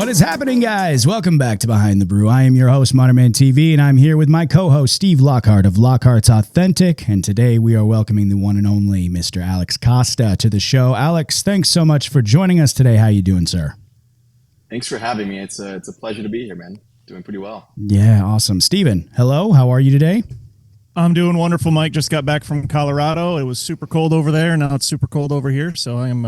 What is happening, guys? Welcome back to Behind the Brew. I am your host, MMTV, and I'm here with my co-host, Steve Lockhart of Lockhart's Authentic, and today we are welcoming the one and only Mr. Alex Costa to the show. Alex, thanks so much for joining us today. How you doing, sir? Thanks for having me. It's a pleasure to be here, man. Doing pretty well. Yeah, awesome. Steven, hello. How are you today? I'm doing wonderful, Mike. Just got back from Colorado. It was super cold over there. Now it's super cold over here. So I'm,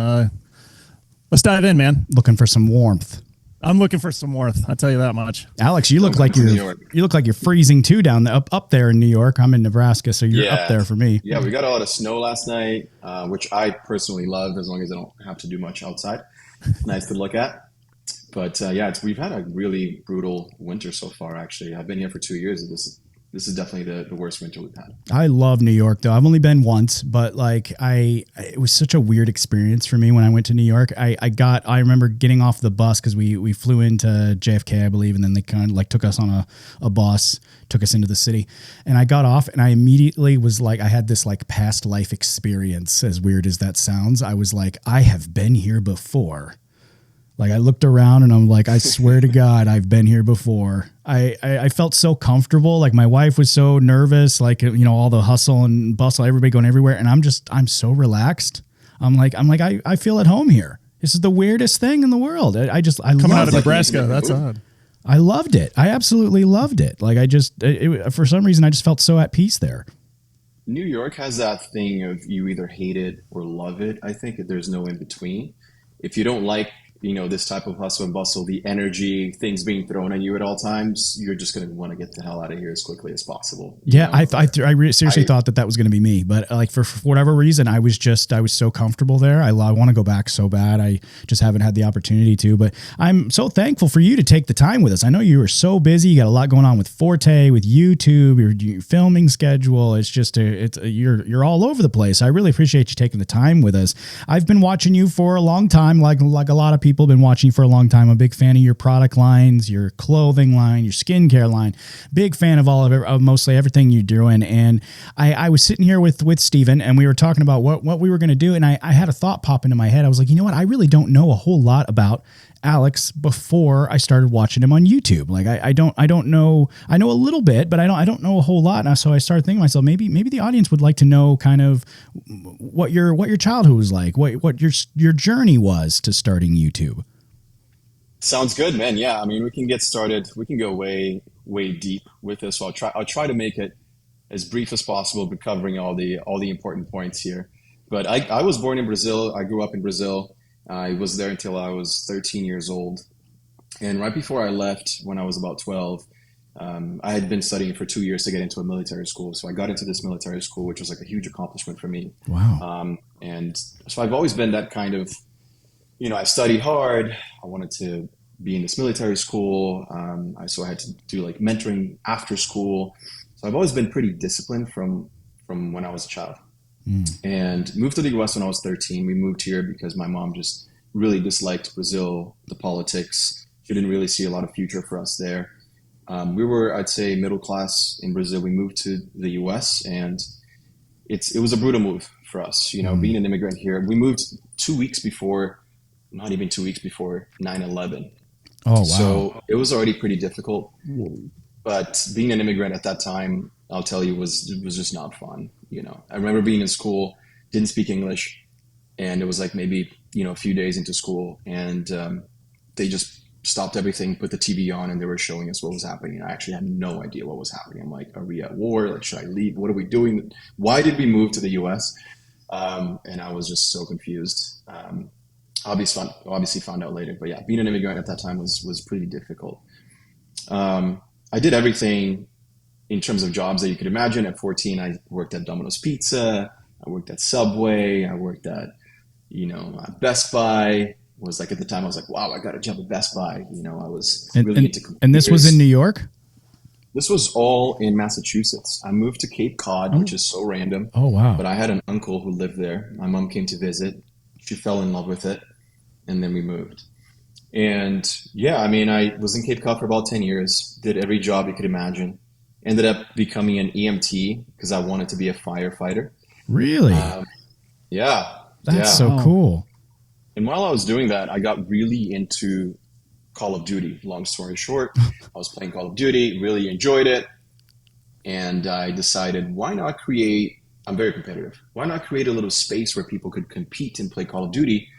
let's dive in, man. Looking for some warmth. I'm looking for some warmth. I'll tell you that much. Alex, you look like you're freezing too down there, up there in New York. I'm in Nebraska, so you're up there for me. Yeah, we got a lot of snow last night, which I personally love as long as I don't have to do much outside. Nice to look at. But yeah, we've had a really brutal winter so far, actually. I've been here for 2 years. This is definitely the worst winter we've had. I love New York, though. I've only been once, but like it was such a weird experience for me when I went to New York. I remember getting off the bus because we flew into JFK, I believe, and then they kind of like took us on a bus, took us into the city. And I got off and I immediately was like, I had this like past life experience, as weird as that sounds. I was like, I have been here before. Like I looked around and I'm like, I swear to God, I've been here before. I felt so comfortable. Like my wife was so nervous, like, you know, all the hustle and bustle, everybody going everywhere. And I'm so relaxed. I'm like, I feel at home here. This is the weirdest thing in the world. I coming out of Nebraska. That's odd. I loved it. I absolutely loved it. Like for some reason, I just felt so at peace there. New York has that thing of you either hate it or love it. I think that there's no in between. If you don't like, you know, this type of hustle and bustle, the energy, things being thrown at you at all times, you're just going to want to get the hell out of here as quickly as possible. Yeah, I seriously thought that was going to be me, but like for whatever reason, I was so comfortable there. I want to go back so bad. I just haven't had the opportunity to, but I'm so thankful for you to take the time with us. I know you were so busy. You got a lot going on with Forte, with YouTube, your filming schedule. It's just you're all over the place. I really appreciate you taking the time with us. I've been watching you for a long time, like a lot of people have been watching you for a long time. I'm a big fan of your product lines, your clothing line, your skincare line. Big fan of all of it, of mostly everything you're doing. And I was sitting here with Steven and we were talking about what we were going to do. And I had a thought pop into my head. I was like, you know what? I really don't know a whole lot about Alex before I started watching him on YouTube. Like I don't know. I know a little bit, but I don't know a whole lot. And so I started thinking to myself, maybe the audience would like to know kind of what your childhood was like, what your journey was to starting YouTube. Sounds good, man. Yeah, I mean, we can get started. We can go way deep with this. So I'll try to make it as brief as possible, but covering all the important points here. But I was born in Brazil. I grew up in Brazil. I was there until I was 13 years old. And right before I left, when I was about 12, I had been studying for 2 years to get into a military school. So I got into this military school, which was like a huge accomplishment for me. Wow. And so I've always been that kind of, you know, I studied hard. I wanted to be in this military school. So I had to do like mentoring after school. So I've always been pretty disciplined from when I was a child. And moved to the US when I was 13. We moved here because my mom just really disliked Brazil, the politics. She didn't really see a lot of future for us there. We were, I'd say, middle class in Brazil. We moved to the US and it was a brutal move for us. You know, being an immigrant here, we moved 2 weeks before, not even 2 weeks before 9/11. Oh, wow. So it was already pretty difficult. But being an immigrant at that time, I'll tell you, was just not fun. You know, I remember being in school, didn't speak English, and it was like maybe, you know, a few days into school, and they just stopped everything, put the TV on, and they were showing us what was happening. I actually had no idea what was happening. I'm like, are we at war? Like, should I leave? What are we doing? Why did we move to the US? And I was just so confused. Obviously found out later, but yeah, being an immigrant at that time was pretty difficult. I did everything in terms of jobs that you could imagine. At 14, I worked at Domino's Pizza. I worked at Subway. I worked at, you know, Best Buy. Was like, at the time, I was like, wow, I got a job at Best Buy. You know, I was really into computers. And this was in New York? This was all in Massachusetts. I moved to Cape Cod, which is so random. Oh, wow. But I had an uncle who lived there. My mom came to visit. She fell in love with it. And then we moved. And yeah, I mean, I was in Cape Cod for about 10 years, did every job you could imagine. Ended up becoming an EMT because I wanted to be a firefighter. Really? Yeah. That's so cool. And while I was doing that, I got really into Call of Duty. Long story short, I was playing Call of Duty, really enjoyed it. And I decided, why not create, I'm very competitive, why not create a little space where people could compete and play Call of Duty?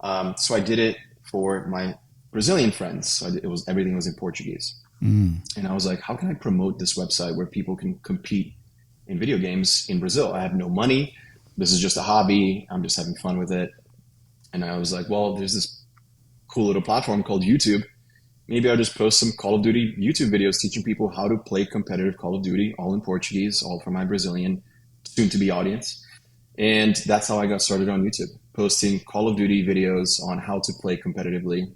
So I did it for my Brazilian friends. So everything was in Portuguese. And I was like, how can I promote this website where people can compete in video games in Brazil? I have no money. This is just a hobby. I'm just having fun with it. And I was like, well, there's this cool little platform called YouTube. Maybe I'll just post some Call of Duty YouTube videos teaching people how to play competitive Call of Duty, all in Portuguese, all for my Brazilian soon-to-be audience. And that's how I got started on YouTube, posting Call of Duty videos on how to play competitively.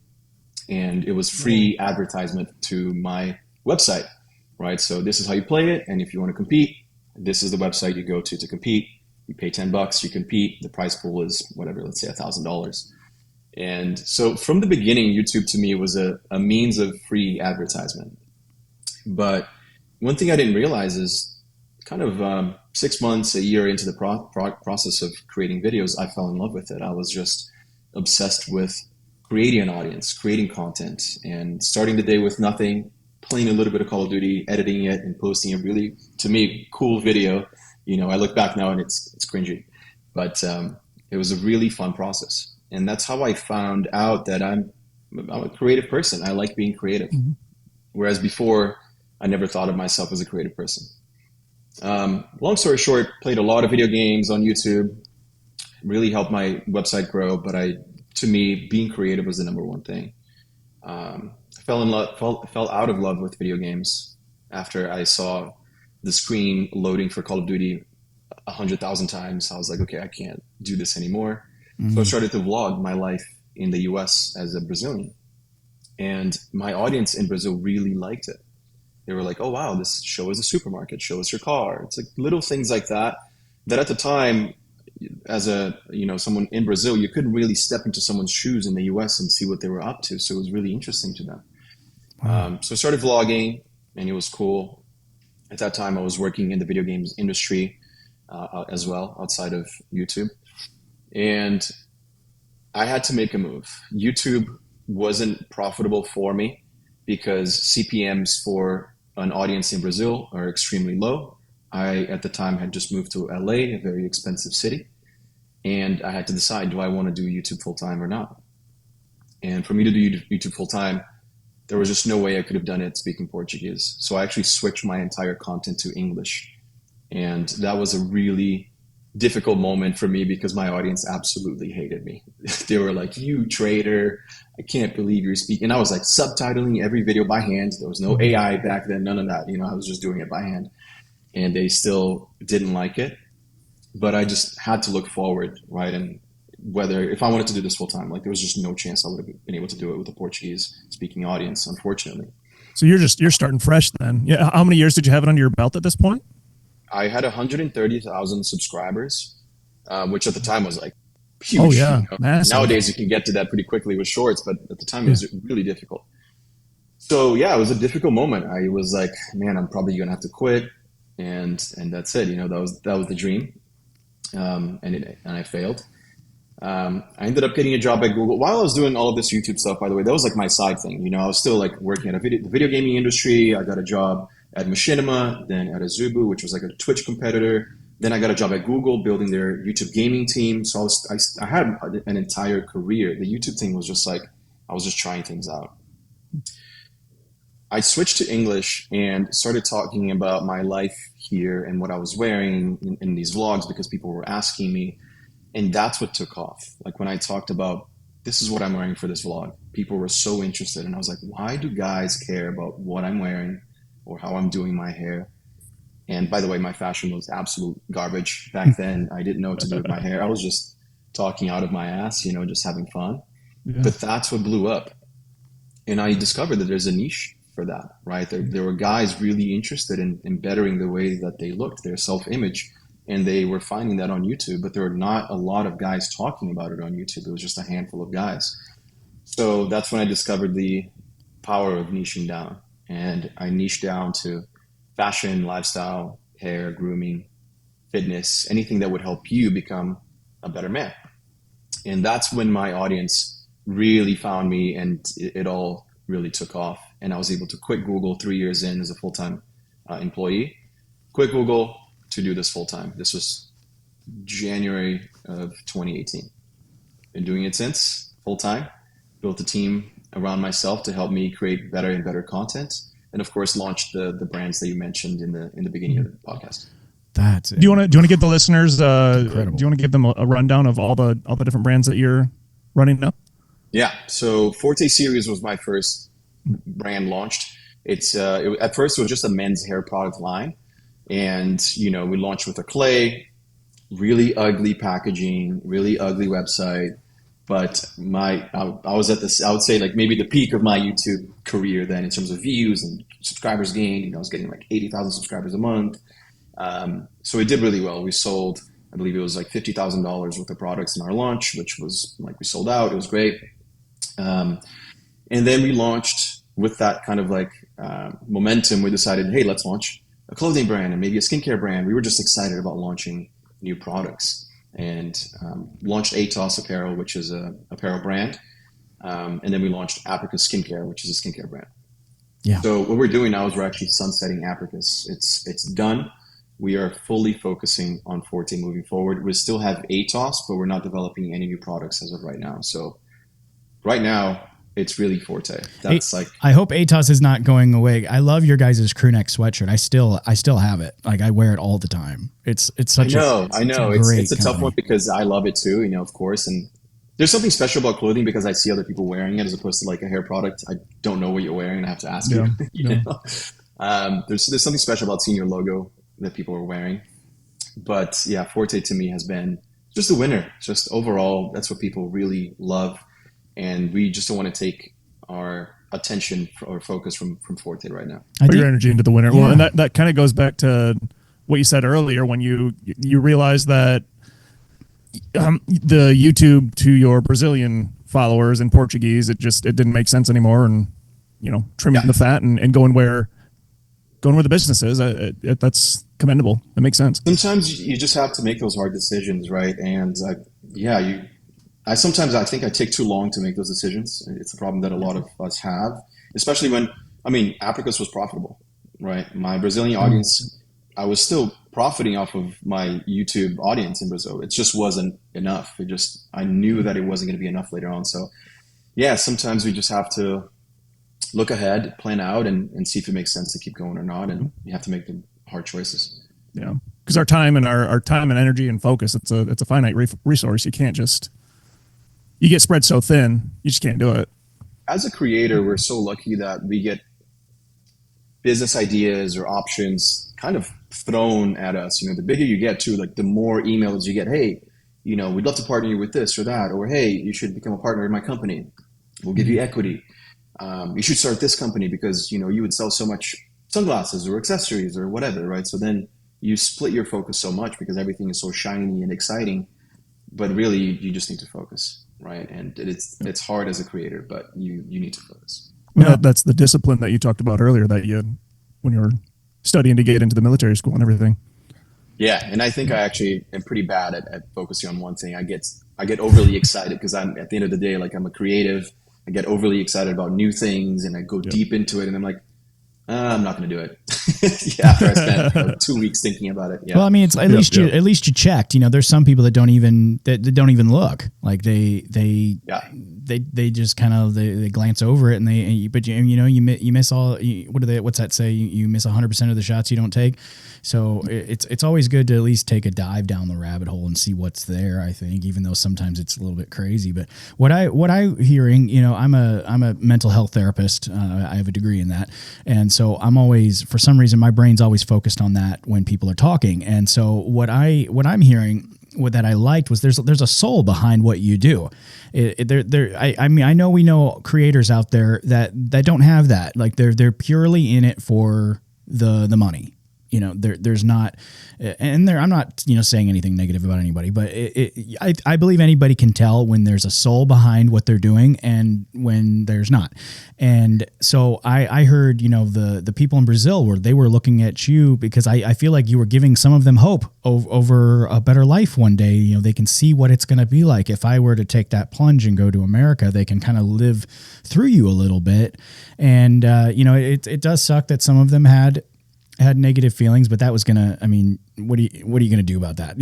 And it was free advertisement to my website, right? So this is how you play it. And if you want to compete, this is the website you go to compete. You pay $10, you compete. The prize pool is whatever, let's say $1,000. And so from the beginning, YouTube to me was a means of free advertisement. But one thing I didn't realize is kind of 6 months, a year into the process of creating videos, I fell in love with it. I was just obsessed with creating an audience, creating content, and starting the day with nothing, playing a little bit of Call of Duty, editing it, and posting a really, to me, cool video. You know, I look back now and it's cringy, but it was a really fun process. And that's how I found out that I'm a creative person. I like being creative. Mm-hmm. Whereas before, I never thought of myself as a creative person. Long story short, played a lot of video games on YouTube, really helped my website grow, but to me, being creative was the number one thing. I fell out of love with video games after I saw the screen loading for Call of Duty 100,000 times. I was like, okay, I can't do this anymore. Mm-hmm. So I started to vlog my life in the US as a Brazilian. And my audience in Brazil really liked it. They were like, oh, wow, this show us a supermarket, show us your car. It's like little things like that at the time, as someone in Brazil, you couldn't really step into someone's shoes in the US and see what they were up to. So it was really interesting to them. Wow. So I started vlogging, and it was cool. At that time, I was working in the video games industry as well, outside of YouTube. And I had to make a move. YouTube wasn't profitable for me because CPMs for an audience in Brazil are extremely low. I, at the time, had just moved to LA, a very expensive city. And I had to decide, do I want to do YouTube full-time or not? And for me to do YouTube full-time, there was just no way I could have done it speaking Portuguese. So I actually switched my entire content to English. And that was a really difficult moment for me because my audience absolutely hated me. They were like, you traitor, I can't believe you're speaking. And I was like subtitling every video by hand. There was no AI back then, none of that. I was just doing it by hand. And they still didn't like it. But I just had to look forward, right? And if I wanted to do this full time, there was just no chance I would have been able to do it with a Portuguese speaking audience, unfortunately. So you're starting fresh then. Yeah. How many years did you have it under your belt at this point? I had 130,000 subscribers, which at the time was huge. Oh yeah, massive. Nowadays you can get to that pretty quickly with shorts, but at the time it was really difficult. So yeah, it was a difficult moment. I was like, man, I'm probably gonna have to quit, and that's it. That was the dream, and I failed. I ended up getting a job at Google while I was doing all of this YouTube stuff. By the way, that was my side thing. I was still working at the video gaming industry. I got a job at Machinima, then at Azubu, which was a Twitch competitor. Then I got a job at Google building their YouTube gaming team. So I had an entire career. The YouTube thing was just I was just trying things out. I switched to English and started talking about my life here and what I was wearing in these vlogs because people were asking me. And that's what took off. When I talked about, this is what I'm wearing for this vlog, people were so interested. And I was like, why do guys care about what I'm wearing or how I'm doing my hair? And by the way, my fashion was absolute garbage back then. I didn't know what to do with my hair. I was just talking out of my ass, just having fun. Yeah. But that's what blew up. And I discovered that there's a niche for that, right? There were guys really interested in bettering the way that they looked, their self-image. And they were finding that on YouTube, but there were not a lot of guys talking about it on YouTube. It was just a handful of guys. So that's when I discovered the power of niching down. And I niched down to fashion, lifestyle, hair, grooming, fitness, anything that would help you become a better man. And that's when my audience really found me, and it all really took off. And I was able to quit Google 3 years in as a full-time employee, quit Google to do this full-time. This was January of 2018. Been doing it since, full-time. Built a team around myself to help me create better and better content. And of course, launched the brands that you mentioned in the beginning of the podcast. That's it. Do you want to give the listeners? Do you Incredible. want to give them a rundown of all the different brands that you're running now? Yeah. So Forte series was my first brand launched. At first it was just a men's hair product line, and we launched with a clay, really ugly packaging, really ugly website. But I was at this, I would say, like maybe the peak of my YouTube career then in terms of views and subscribers gained. I was getting like 80,000 subscribers a month. So it did really well. We sold, I believe it was like $50,000 worth of products in our launch, which was like we sold out. It was great. And then we launched with that kind of like momentum. We decided, hey, let's launch a clothing brand and maybe a skincare brand. We were just excited about launching new products. And launched ATOS Apparel, which is a apparel brand. And then we launched Apricus Skincare, which is a skincare brand. Yeah. So what we're doing now is we're actually sunsetting Apricus. It's done. We are fully focusing on Forte moving forward. We still have ATOS, but we're not developing any new products as of right now. So right now, it's really Forte. That's I hope ATOS is not going away. I love your guys' crew neck sweatshirt. I still have it. Like I wear it all the time. It's such I know. It's a tough company. one because I love it too, of course. And there's something special about clothing because I see other people wearing it as opposed to like a hair product. I don't know what you're wearing and I have to ask you. There's something special about seeing your logo that people are wearing. But yeah, Forte to me has been just a winner. Just overall, that's what people really love. And we just don't want to take our attention or focus from Forte right now. Put your energy into the winner. Yeah. Well, and that kind of goes back to what you said earlier when you realized that the YouTube to your Brazilian followers in Portuguese, it didn't make sense anymore, and trimming the fat and going where the business is. That's commendable. That makes sense. Sometimes you just have to make those hard decisions, right? And sometimes I think I take too long to make those decisions. It's a problem that a lot of us have, especially when, Apricus was profitable, right? My Brazilian audience, I was still profiting off of my YouTube audience in Brazil. It just wasn't enough. I knew that it wasn't going to be enough later on. So yeah, sometimes we just have to look ahead, plan out, and see if it makes sense to keep going or not. And you have to make the hard choices. Yeah. Because our time and our time and energy and focus, it's a finite resource. You can't just, you get spread so thin, you just can't do it. As a creator, we're so lucky that we get business ideas or options kind of thrown at us. The bigger you get too, like the more emails you get, hey, we'd love to partner you with this or that, or hey, you should become a partner in my company. We'll give you equity. You should start this company because, you would sell so much sunglasses or accessories or whatever, right? So then you split your focus so much because everything is so shiny and exciting, but really you just need to focus. Right. And it's hard as a creator, but you need to focus. Yeah. That's the discipline that you talked about earlier that when you were studying to get into the military school and everything. Yeah. And I think I actually am pretty bad at focusing on one thing. I get overly excited because I'm at the end of the day, like I'm a creative. I get overly excited about new things and I go deep into it and I'm like, I'm not going to do it. After I spent 2 weeks thinking about it. Yeah. Well, it's at least you checked. There's some people that don't even look. Like they just kind of they glance over it and you miss all. What's that say? You miss 100% of the shots you don't take. So it's always good to at least take a dive down the rabbit hole and see what's there. I think, even though sometimes it's a little bit crazy. But what I'm hearing, I'm a mental health therapist. I have a degree in that, and so I'm always, for some reason, my brain's always focused on that when people are talking. And so what I'm hearing, what that I liked was there's a soul behind what you do. I know we know creators out there that don't have that. Like they're purely in it for the money. there's not, and I'm not, saying anything negative about anybody, but I believe anybody can tell when there's a soul behind what they're doing and when there's not. And so I heard, the people in Brazil where they were looking at you because I feel like you were giving some of them hope over a better life one day. They can see what it's going to be like. If I were to take that plunge and go to America, they can kind of live through you a little bit. And, it does suck that some of them had negative feelings, but that was gonna. I mean, what are you gonna do about that?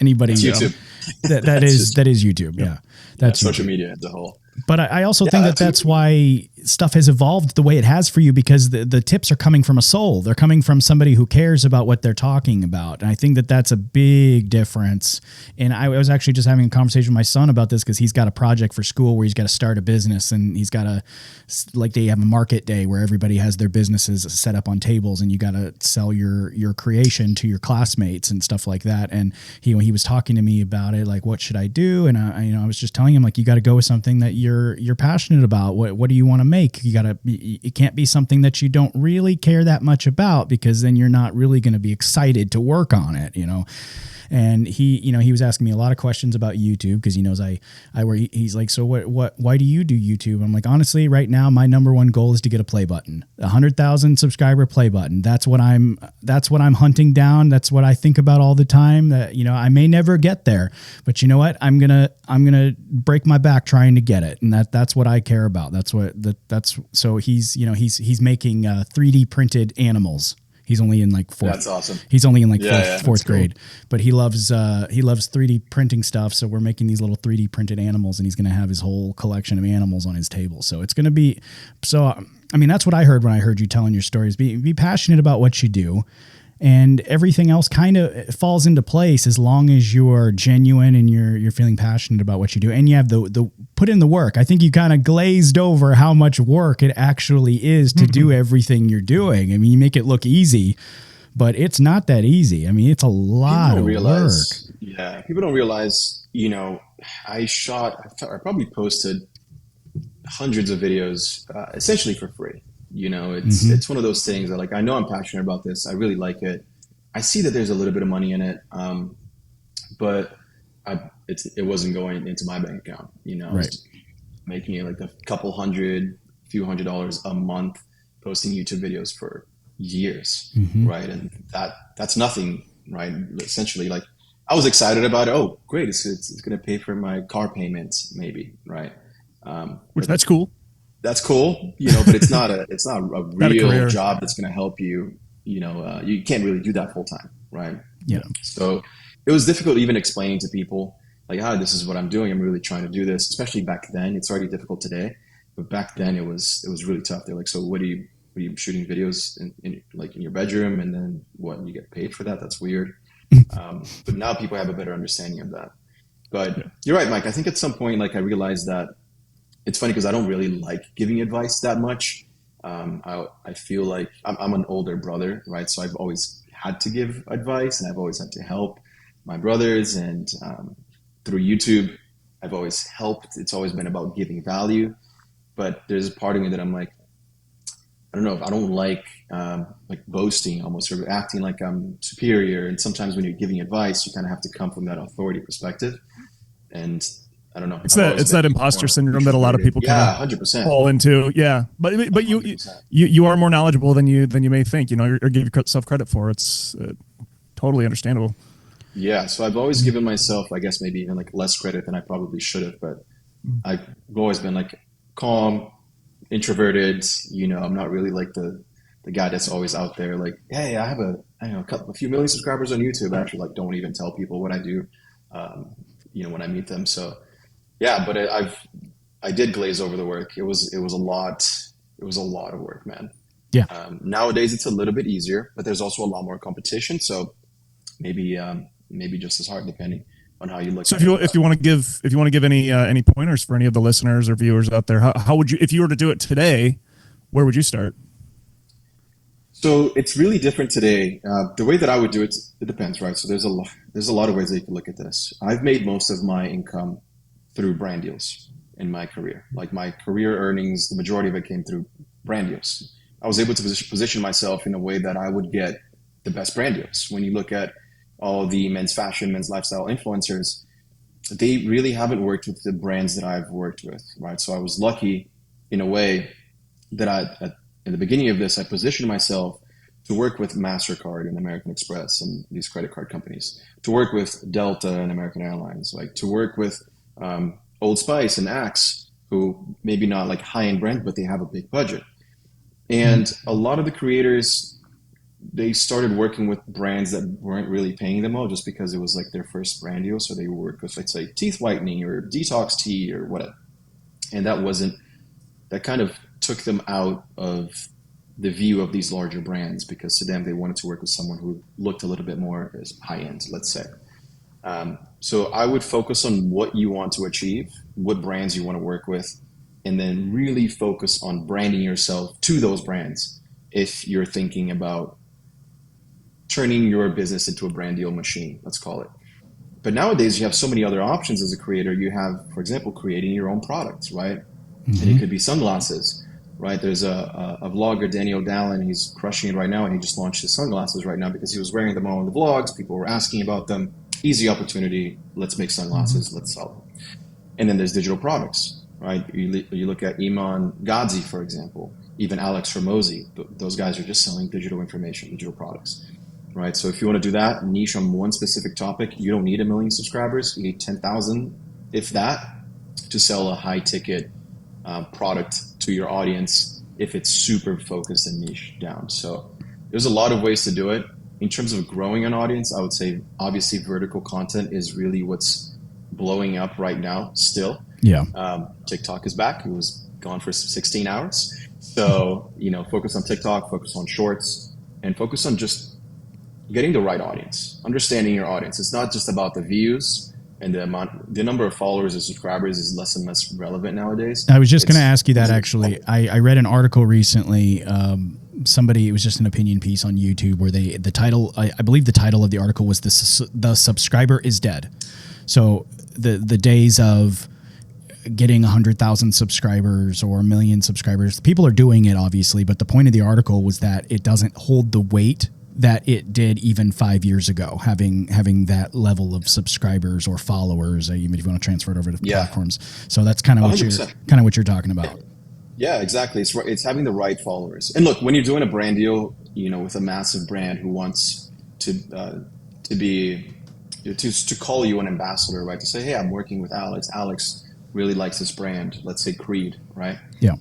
Anybody? It's YouTube. That is YouTube. Yeah, that's social media as a whole. But I also think that's why stuff has evolved the way it has for you, because the tips are coming from a soul. They're coming from somebody who cares about what they're talking about. And I think that that's a big difference. And I was actually just having a conversation with my son about this because he's got a project for school where he's got to start a business, and he's got they have a market day where everybody has their businesses set up on tables and you got to sell your creation to your classmates and stuff like that. And he was talking to me about it, like, what should I do? And I was just telling him, like, you got to go with something that you're passionate about. What do you want to make? It can't be something that you don't really care that much about, because then you're not really going to be excited to work on it, And he was asking me a lot of questions about YouTube because he knows he's like, so why do you do YouTube? I'm like, honestly, right now, my number one goal is to get a play button, 100,000 subscriber play button. That's what I'm hunting down. That's what I think about all the time. That, I may never get there, but you know what? I'm going to break my back trying to get it. And that's what I care about. So he's making 3D printed animals. He's only in like fourth. That's awesome. He's only in like fourth grade, cool. But he loves 3D printing stuff. So we're making these little 3D printed animals, and he's going to have his whole collection of animals on his table. So it's going to be, that's what I heard when I heard you telling your stories. Be passionate about what you do, and everything else kind of falls into place as long as you are genuine and you're feeling passionate about what you do, and you have the put in the work. I think you kind of glazed over how much work it actually is to do everything you're doing. I mean, you make it look easy, but it's not that easy. I mean, it's a lot of work. Yeah, people don't realize. I probably posted hundreds of videos essentially for free. It's one of those things that, like, I know I'm passionate about this. I really like it. I see that there's a little bit of money in it, but it wasn't going into my bank account. Right. I was making it like a few $100 a month, posting YouTube videos for years, right? And that's nothing, right? Essentially, like, I was excited about it. Oh, great! It's going to pay for my car payment, maybe, right? That's cool. That's cool, but it's not a real job that's going to help you. You can't really do that full time, right? Yeah. So it was difficult even explaining to people, like, this is what I'm doing. I'm really trying to do this, especially back then. It's already difficult today, but back then it was really tough. They're like, so what are you shooting videos in your bedroom, and then what, you get paid for that? That's weird. But now people have a better understanding of that. But you're right, Mike. I think at some point, like, I realized that it's funny because I don't really like giving advice that much. I feel like I'm an older brother, right? So I've always had to give advice, and I've always had to help my brothers. And through YouTube, I've always helped. It's always been about giving value. But there's a part of me that I'm like, I don't know, I don't like boasting almost, or acting like I'm superior. And sometimes when you're giving advice, you kind of have to come from that authority perspective. And I don't know. It's that imposter syndrome that a lot of people kind of 100% fall into. Yeah, but you are more knowledgeable than you may think. Or give yourself credit for. It's totally understandable. Yeah, so I've always given myself, I guess, maybe even like less credit than I probably should have. But I've always been like calm, introverted. I'm not really like the guy that's always out there like, hey, I have a few million subscribers on YouTube. I actually don't even tell people what I do. When I meet them. So. Yeah, but I did glaze over the work. It was a lot. It was a lot of work, man. Yeah. Nowadays it's a little bit easier, but there's also a lot more competition. So maybe just as hard, depending on how you look. So if you want to give any pointers for any of the listeners or viewers out there, how would you, if you were to do it today, where would you start? So it's really different today. The way that I would do it, it depends, right? So there's a lot of ways that you can look at this. I've made most of my income through brand deals in my career. Like, my career earnings, the majority of it came through brand deals. I was able to position myself in a way that I would get the best brand deals. When you look at all the men's fashion, men's lifestyle influencers, they really haven't worked with the brands that I've worked with, right? So I was lucky in a way that in the beginning of this, I positioned myself to work with MasterCard and American Express and these credit card companies, to work with Delta and American Airlines, like to work with Old Spice and Axe, who maybe not like high-end brand, but they have a big budget. And a lot of the creators, they started working with brands that weren't really paying them well just because it was like their first brand deal. So they work with, let's say, teeth whitening or detox tea or whatever. And that kind of took them out of the view of these larger brands, because to them, they wanted to work with someone who looked a little bit more high end, let's say. So I would focus on what you want to achieve, what brands you want to work with, and then really focus on branding yourself to those brands if you're thinking about turning your business into a brand deal machine, let's call it. But nowadays, you have so many other options as a creator. You have, for example, creating your own products, right? Mm-hmm. And it could be sunglasses, right? There's a vlogger, Daniel Dallin, he's crushing it right now, and he just launched his sunglasses right now because he was wearing them all in the vlogs. People were asking about them. Easy opportunity. Let's make sunglasses. Let's sell them. And then there's digital products, right? You look at Iman Gadzi, for example, even Alex Ramosi. Those guys are just selling digital information, digital products, right? So if you want to do that, niche on one specific topic, you don't need 1 million subscribers. You need 10,000, if that, to sell a high ticket product to your audience if it's super focused and niche down. So there's a lot of ways to do it. In terms of growing an audience, I would say obviously vertical content is really what's blowing up right now still. Yeah. TikTok is back. It was gone for 16 hours. So, focus on TikTok, focus on shorts, and focus on just getting the right audience, understanding your audience. It's not just about the views and the number of followers and subscribers is less and less relevant nowadays. I was just going to ask you that, actually. I read an article recently. It was just an opinion piece on YouTube where I believe the title of the article was the subscriber is dead. So the days of getting 100,000 subscribers or 1 million subscribers, people are doing it obviously, but the point of the article was that it doesn't hold the weight that it did even 5 years ago, having that level of subscribers or followers, even if you want to transfer it over to platforms. So that's kind of what you're talking about. Yeah, exactly. It's having the right followers. And look, when you're doing a brand deal, with a massive brand who wants to call you an ambassador, right? To say, hey, I'm working with Alex. Alex really likes this brand. Let's say Creed, right? Yeah.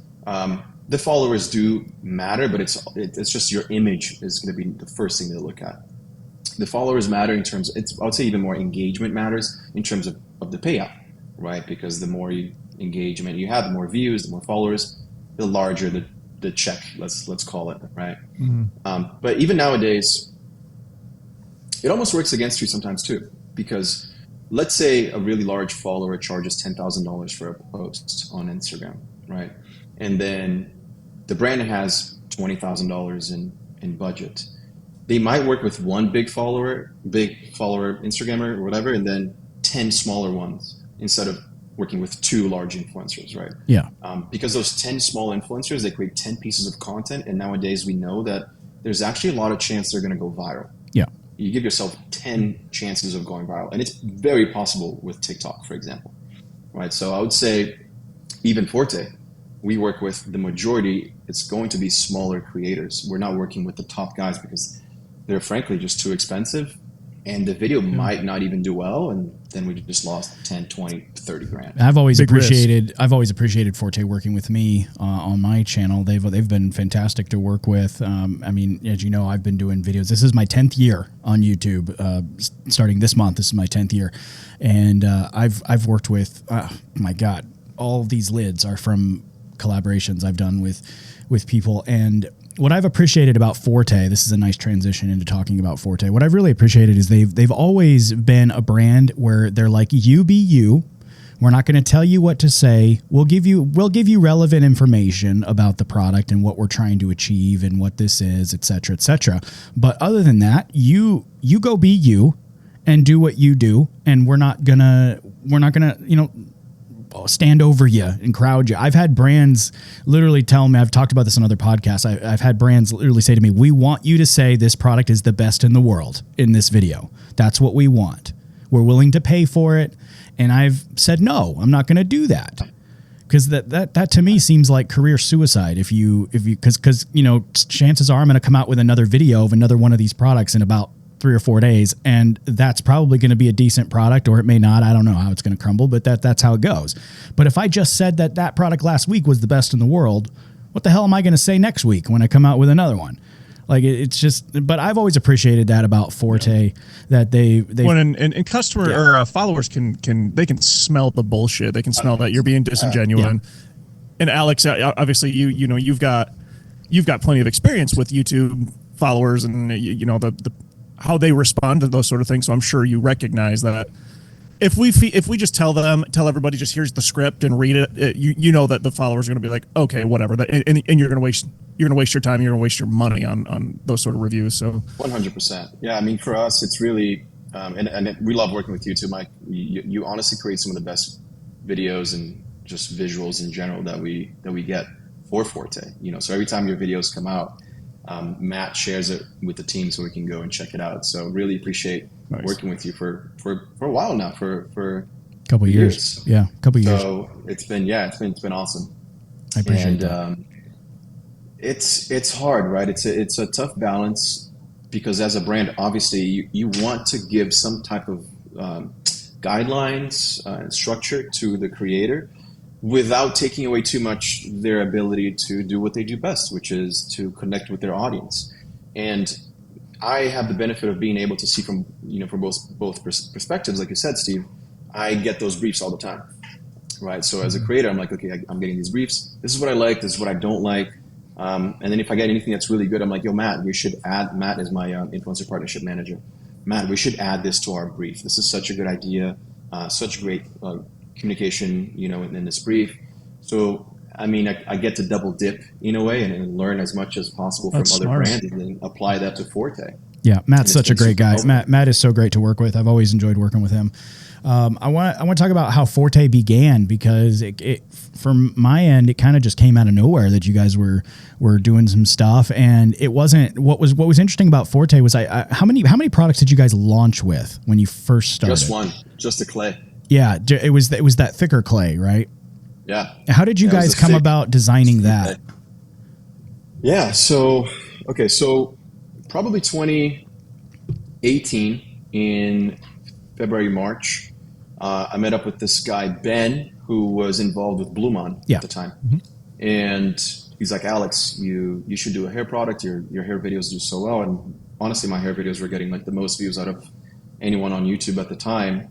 The followers do matter, but it's just your image is going to be the first thing to look at. The followers matter in terms I would say even more engagement matters in terms of the payout, right? Because the more engagement you have, the more views, the more followers, the larger the check, let's call it, right? Mm-hmm. But even nowadays, it almost works against you sometimes too, because let's say a really large follower charges $10,000 for a post on Instagram, right? And then the brand has $20,000 in budget. They might work with one big follower Instagrammer or whatever, and then 10 smaller ones instead of working with 2 large influencers, right? Yeah. Because those 10 small influencers, they create 10 pieces of content, and nowadays we know that there's actually a lot of chance they're going to go viral. Yeah. You give yourself 10 chances of going viral, and it's very possible with TikTok, for example, right? So I would say even Forte, we work with the majority, it's going to be smaller creators. We're not working with the top guys because they're frankly just too expensive, and the video might not even do well, and then we just lost 10, 20, 30 grand. I've always appreciated Forte working with me on my channel. They've been fantastic to work with. As you know, I've been doing videos. This is my 10th year on YouTube. Starting this month, this is my 10th year, and I've worked with my God, all of these lids are from collaborations I've done with people. And what I've appreciated about Forte, this is a nice transition into talking about Forte. What I've really appreciated is they've always been a brand where they're like, you be you. We're not going to tell you what to say. We'll give you relevant information about the product and what we're trying to achieve and what this is, et cetera, et cetera. But other than that, you go be you and do what you do. And we're not gonna, stand over you and crowd you. I've had brands literally tell me, I've talked about this on other podcasts. I've had brands literally say to me, we want you to say this product is the best in the world in this video. That's what we want. We're willing to pay for it. And I've said, no, I'm not going to do that. Because that to me seems like career suicide. Because chances are I'm going to come out with another video of another one of these products in about 3 or 4 days, and that's probably going to be a decent product, or it may not. I don't know how it's going to crumble, but that's how it goes. But if I just said that product last week was the best in the world, what the hell am I going to say next week when I come out with another one? Like it's just, but I've always appreciated that about Forte, that they and customer or followers can smell the bullshit. They can smell that you're being disingenuous. And Alex, obviously you've got plenty of experience with YouTube followers and the how they respond to those sort of things. So I'm sure you recognize that. If we just tell everybody just here's the script and read it, you know that the followers are going to be like, okay, whatever. And you're going to waste your time. You're going to waste your money on those sort of reviews. So 100%. Yeah. I mean, for us, it's really, and we love working with you too, Mike. You honestly create some of the best videos and just visuals in general that we get for Forte. So every time your videos come out, Matt shares it with the team so we can go and check it out. So really appreciate working with you for a while now, for a couple years. Yeah, a couple years. So it's been awesome. I appreciate that. It's hard, right? It's a tough balance because as a brand, obviously you want to give some type of guidelines and structure to the creator without taking away too much their ability to do what they do best, which is to connect with their audience. And I have the benefit of being able to see from both perspectives. Like you said, Steve, I get those briefs all the time, right? So as a creator, I'm like, okay, I'm getting these briefs. This is what I like. This is what I don't like. And then if I get anything that's really good, I'm like, yo, Matt, we should add. Matt is my influencer partnership manager. Matt, we should add this to our brief. This is such a good idea. Such great communication, in this brief. So, I mean, I get to double dip in a way and learn as much as possible from other brands and then apply that to Forte. Yeah, Matt's such a great guy. Matt is so great to work with. I've always enjoyed working with him. I want to talk about how Forte began, because it from my end, it kind of just came out of nowhere that you guys were doing some stuff, and it wasn't. What was interesting about Forte was how many products did you guys launch with when you first started? Just one, just the clay. Yeah, it was that thicker clay, right? Yeah. How did you guys come about designing that? Yeah. So probably 2018 in February, March, I met up with this guy, Ben, who was involved with Blue at the time. Mm-hmm. And he's like, Alex, you should do a hair product. Your hair videos do so well. And honestly, my hair videos were getting like the most views out of anyone on YouTube at the time,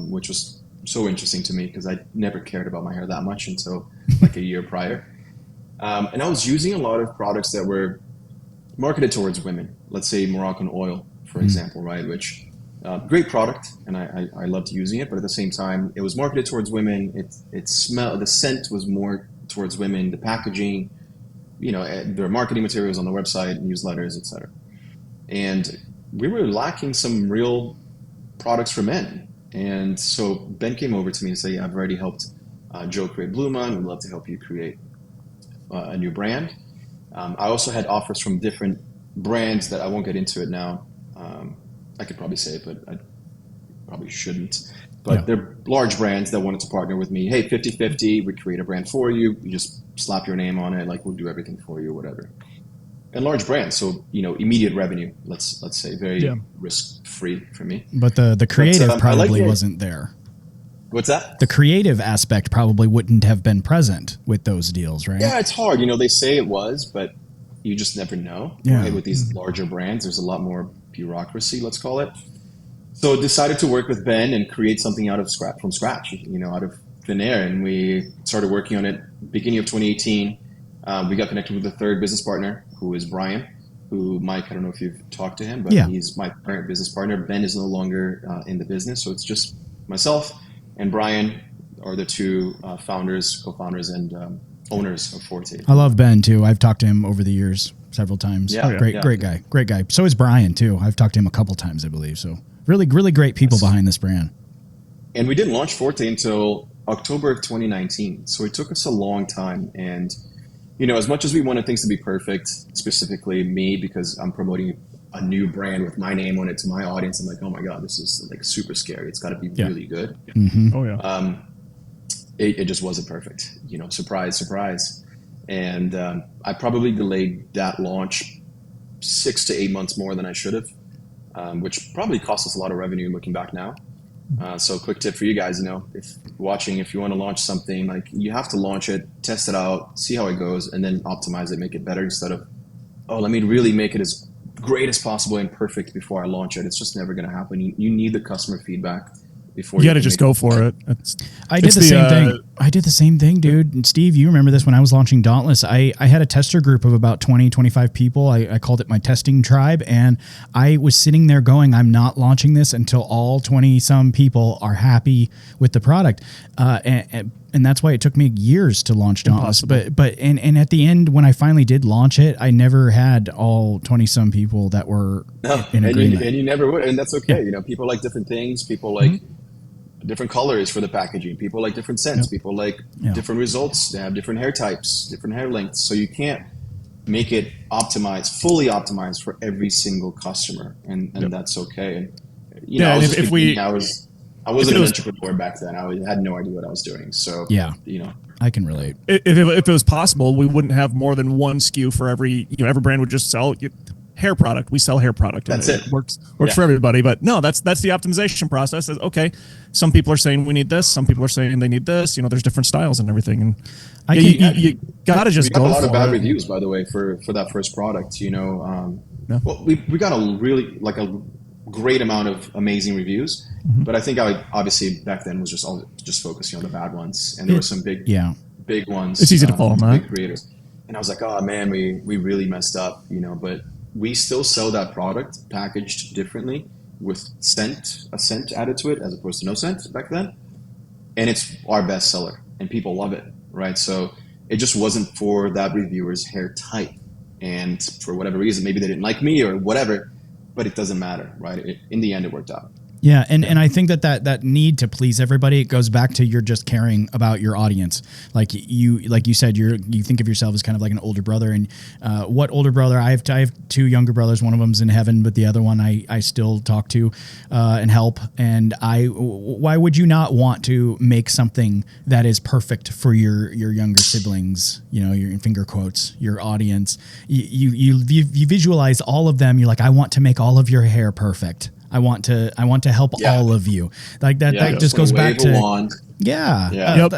which was so interesting to me because I never cared about my hair that much until like a year prior. And I was using a lot of products that were marketed towards women. Let's say Moroccan oil, for example, right? Which great product, and I loved using it, but at the same time, it was marketed towards women. It smelled, the scent was more towards women. The packaging, there are marketing materials on the website, newsletters, etc. And we were lacking some real products for men. And so Ben came over to me and said, yeah, I've already helped Joe create Blue We'd love to help you create a new brand. I also had offers from different brands that I won't get into it now. I could probably say it, but I probably shouldn't. But they're large brands that wanted to partner with me. Hey, 50-50, we create a brand for you. You just slap your name on it. Like, we'll do everything for you, whatever. And large brands, so immediate revenue. Let's say very risk-free for me. But the creative probably wasn't there. What's that? The creative aspect probably wouldn't have been present with those deals, right? Yeah, it's hard. They say it was, but you just never know. Yeah. Right? With these larger brands, there's a lot more bureaucracy, let's call it. So decided to work with Ben and create something from scratch, out of thin air. And we started working on it beginning of 2018. We got connected with the third business partner, who is Brian, who, Mike, I don't know if you've talked to him, but he's my current business partner. Ben is no longer in the business, so it's just myself and Brian are the two co-founders, and owners of Forte. I love Ben, too. I've talked to him over the years several times. Yeah. Great guy. So is Brian, too. I've talked to him a couple times, I believe. So really, really great people behind this brand. And we didn't launch Forte until October of 2019. So it took us a long time. And, as much as we wanted things to be perfect, specifically me, because I'm promoting a new brand with my name on it to my audience, I'm like, oh my God, this is like super scary. It's got to be really good. Mm-hmm. Oh yeah. It just wasn't perfect, surprise. And I probably delayed that launch 6 to 8 months more than I should have, which probably cost us a lot of revenue looking back now. So quick tip for you guys, if you want to launch something, like you have to launch it, test it out, see how it goes, and then optimize it, make it better instead of, let me really make it as great as possible and perfect before I launch it. It's just never going to happen. You need the customer feedback before you got to just go for it. I did the same thing. I did the same thing, dude. And Steve, you remember this when I was launching Dauntless. I had a tester group of about 20, 25 people. I called it my testing tribe. And I was sitting there going, I'm not launching this until all 20 some people are happy with the product. And that's why it took me years to launch Dauntless. But at the end, when I finally did launch it, I never had all 20 some people that were in agreement. And you never would. And that's okay. People like different things. People like different colors for the packaging. People like different scents. People like different results. They have different hair types, different hair lengths. So you can't make it fully optimized for every single customer. And that's okay. And, I wasn't an entrepreneur back then. I had no idea what I was doing. So, I can relate. If it was possible, we wouldn't have more than one SKU for every brand would just sell hair product. We sell hair product. That's it. Works for everybody. But no, that's the optimization process. Okay, some people are saying we need this. Some people are saying they need this. There's different styles and everything. And you gotta just go. We got a lot of bad reviews, by the way, for that first product. Well, we got a great amount of amazing reviews, but I think I obviously back then was just focusing on the bad ones, and there were some big ones. It's easy to fall on big creators, and I was like, oh man, we really messed up, but we still sell that product packaged differently with a scent added to it as opposed to no scent back then, and it's our best seller and people love it, right? So it just wasn't for that reviewer's hair type, and for whatever reason, maybe they didn't like me or whatever. But it doesn't matter, right? In the end, it worked out. Yeah, and I think that need to please everybody, it goes back to you're just caring about your audience. Like you said, you think of yourself as kind of like an older brother. And what older brother? I have two younger brothers. One of them's in heaven, but the other one I still talk to and help. And why would you not want to make something that is perfect for your younger siblings? Your in finger quotes, your audience. You visualize all of them. You're like, I want to make all of your hair perfect. I want to help all of you. Like that. That just goes back to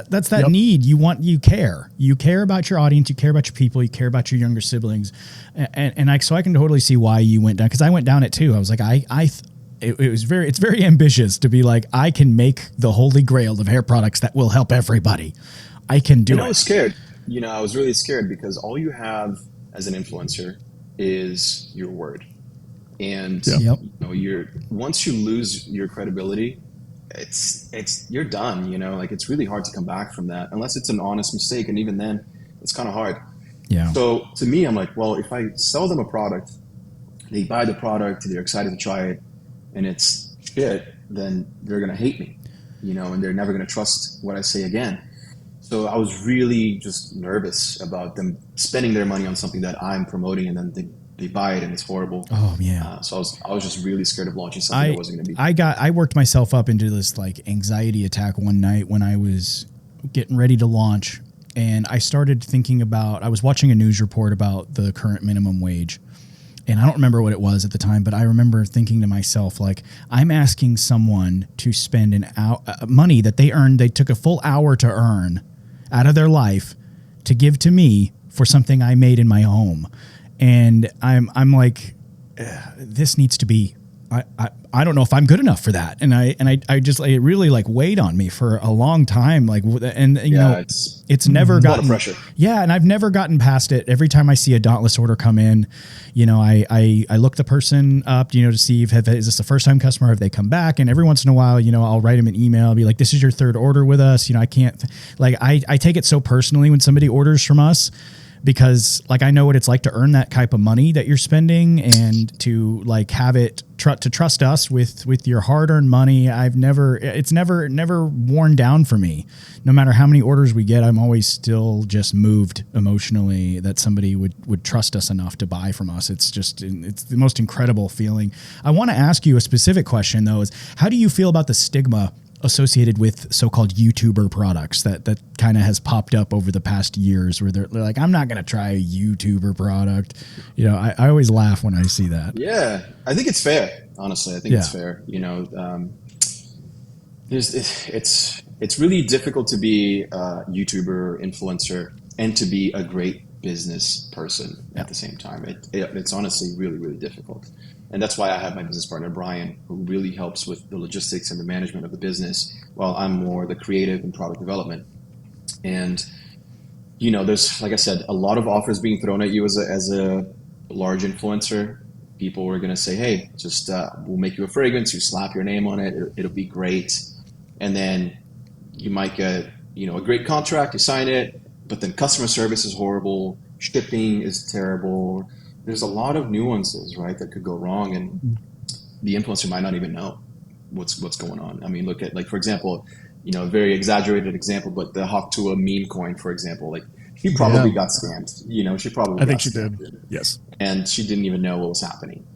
that's that need. You care about your audience. You care about your people. You care about your younger siblings, so I can totally see why you went down, because I went down it too. I was like, it's very ambitious to be like, I can make the holy grail of hair products that will help everybody. I can do it. I was scared. I was really scared because all you have as an influencer is your word. And once you lose your credibility, you're done. Like it's really hard to come back from that unless it's an honest mistake, and even then, it's kind of hard. Yeah. So to me, I'm like, well, if I sell them a product, they buy the product, they're excited to try it, and it's shit, then they're gonna hate me, and they're never gonna trust what I say again. So I was really just nervous about them spending their money on something that I'm promoting, and then they buy it and it's horrible. Oh yeah. So I was just really scared of launching something that wasn't going to be. I worked myself up into this like anxiety attack one night when I was getting ready to launch, and I started thinking about, I was watching a news report about the current minimum wage, and I don't remember what it was at the time, but I remember thinking to myself, like, I'm asking someone to spend an hour, money that they earned, they took a full hour to earn out of their life to give to me for something I made in my home. And I'm like, this needs to be, I don't know if I'm good enough for that. And I just, it really like weighed on me for a long time. Like, and it's never gotten, a lot of pressure. Yeah. And I've never gotten past it. Every time I see a Dauntless order come in, I look the person up, to see if is this a first time customer? Have they come back? And every once in a while, I'll write them an email, be like, this is your third order with us. I can't, like, I take it so personally when somebody orders from us. because like I know what it's like to earn that type of money that you're spending, and to like have it to trust us with your hard-earned money. It's never worn down for me. No matter how many orders we get, I'm always still just moved emotionally that somebody would trust us enough to buy from us. It's the most incredible feeling. I want to ask you a specific question though, is how do you feel about the stigma associated with so-called YouTuber products that kind of has popped up over the past years, where they're like, I'm not going to try a YouTuber product. You know, I always laugh when I see that. Yeah, I think it's fair. Honestly, I think it's fair. You know, it's really difficult to be a YouTuber influencer and to be a great business person at the same time. It's honestly really, really difficult. And that's why I have my business partner, Brian, who really helps with the logistics and the management of the business, while I'm more the creative and product development. And, you know, there's, like I said, a lot of offers being thrown at you as a large influencer. People were going to say, hey, just we'll make you a fragrance, you slap your name on it, it'll be great. And then you might get, you know, a great contract, you sign it, but then customer service is horrible, shipping is terrible. There's a lot of nuances, right, that could go wrong, and the influencer might not even know what's going on. I mean, look at, like, for example, you know, a very exaggerated example, but the Hawktua meme coin, for example, like, she probably got scammed. You know, I think she did. Yes. And she didn't even know what was happening.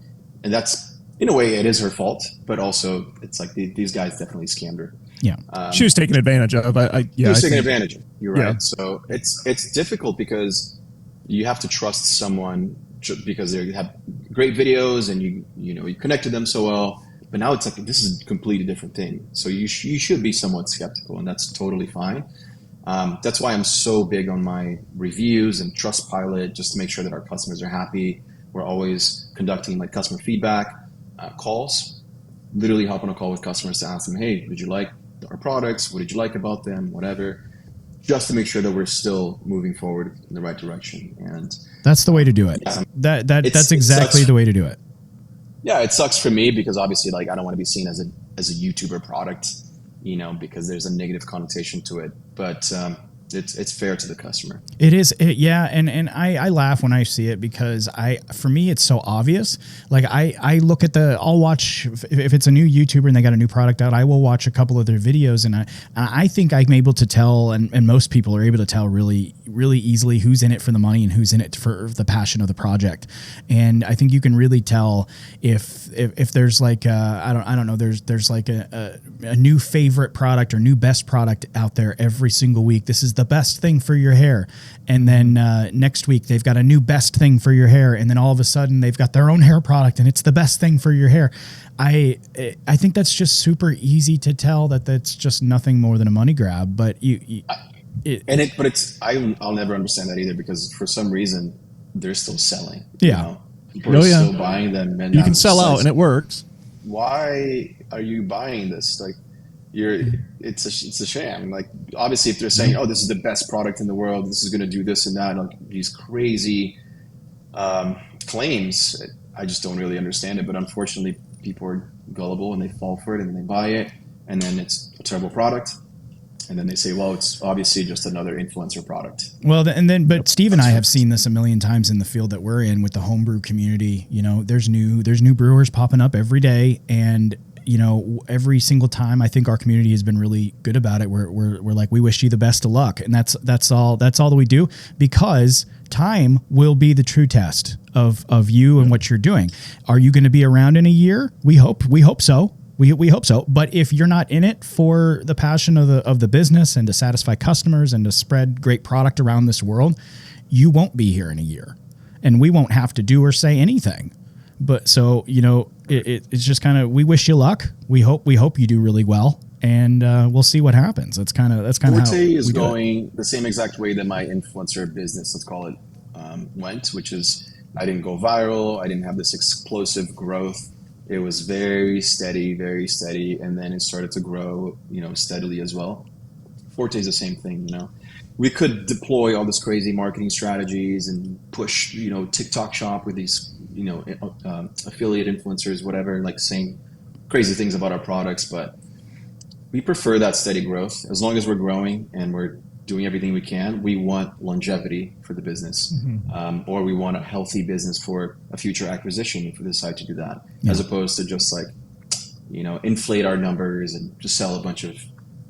And that's, in a way, it is her fault, but also it's like these guys definitely scammed her. Yeah. She was taken advantage of. She was taken advantage of. You're right. Yeah. So it's difficult because you have to trust someone because they have great videos and you connect to them so well. But now it's like, this is a completely different thing. So you should be somewhat skeptical, and that's totally fine. That's why I'm so big on my reviews and Trustpilot, just to make sure that our customers are happy. We're always conducting like customer feedback calls, literally hop on a call with customers to ask them, hey, did you like our products? What did you like about them? Whatever, just to make sure that we're still moving forward in the right direction. And that's the way to do it. Yeah, that's exactly the way to do it. Yeah, it sucks for me because obviously, like, I don't want to be seen as a YouTuber product, you know, because there's a negative connotation to it. But it's fair to the customer. It is, yeah, and I laugh when I see it because for me it's so obvious. Like I look at I'll watch if it's a new YouTuber and they got a new product out, I will watch a couple of their videos, and I think I'm able to tell, and most people are able to tell really really easily who's in it for the money and who's in it for the passion of the project. And I think you can really tell if there's like I don't know, there's like a new favorite product or new best product out there every single week. This is the best thing for your hair, and then next week they've got a new best thing for your hair, and then all of a sudden they've got their own hair product and it's the best thing for your hair. I think that's just super easy to tell that that's just nothing more than a money grab. But I'll never understand that either, because for some reason they're still selling. Yeah, you know? People are still buying them, and you can sell out and it works. Why are you buying this? Like, it's a sham. Like, obviously, if they're saying, "Oh, this is the best product in the world. This is going to do this and that," like these crazy claims, I just don't really understand it. But unfortunately, people are gullible and they fall for it and then they buy it, and then it's a terrible product. And then they say, well, it's obviously just another influencer product. Well, but Steve and I have seen this a million times in the field that we're in with the homebrew community. You know, there's new brewers popping up every day, and you know, every single time I think our community has been really good about it. We're like, we wish you the best of luck, and that's all that we do, because time will be the true test of you and what you're doing. Are you going to be around in a year? We hope so. We hope so. But if you're not in it for the passion of the business and to satisfy customers and to spread great product around this world, you won't be here in a year, and we won't have to do or say anything. But so, you know, it's just kind of, we wish you luck. We hope you do really well, and we'll see what happens. That's kind of how Forte is going the same exact way that my influencer business, let's call it, went, which is I didn't go viral. I didn't have this explosive growth. It was very steady, and then it started to grow, you know, steadily as well. Forte is the same thing, you know. We could deploy all this crazy marketing strategies and push, you know, TikTok shop with these, you know, affiliate influencers, whatever, like saying crazy things about our products, but we prefer that steady growth. As long as we're growing and we're doing everything we can. We want longevity for the business, or we want a healthy business for a future acquisition if we decide to do that, as opposed to just like, inflate our numbers and just sell a bunch of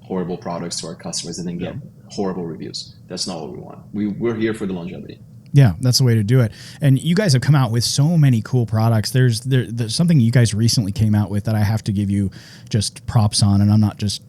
horrible products to our customers and then get horrible reviews. That's not what we want. We're here for the longevity. Yeah, that's the way to do it. And you guys have come out with so many cool products. There's something you guys recently came out with that I have to give you just props on, and I'm not just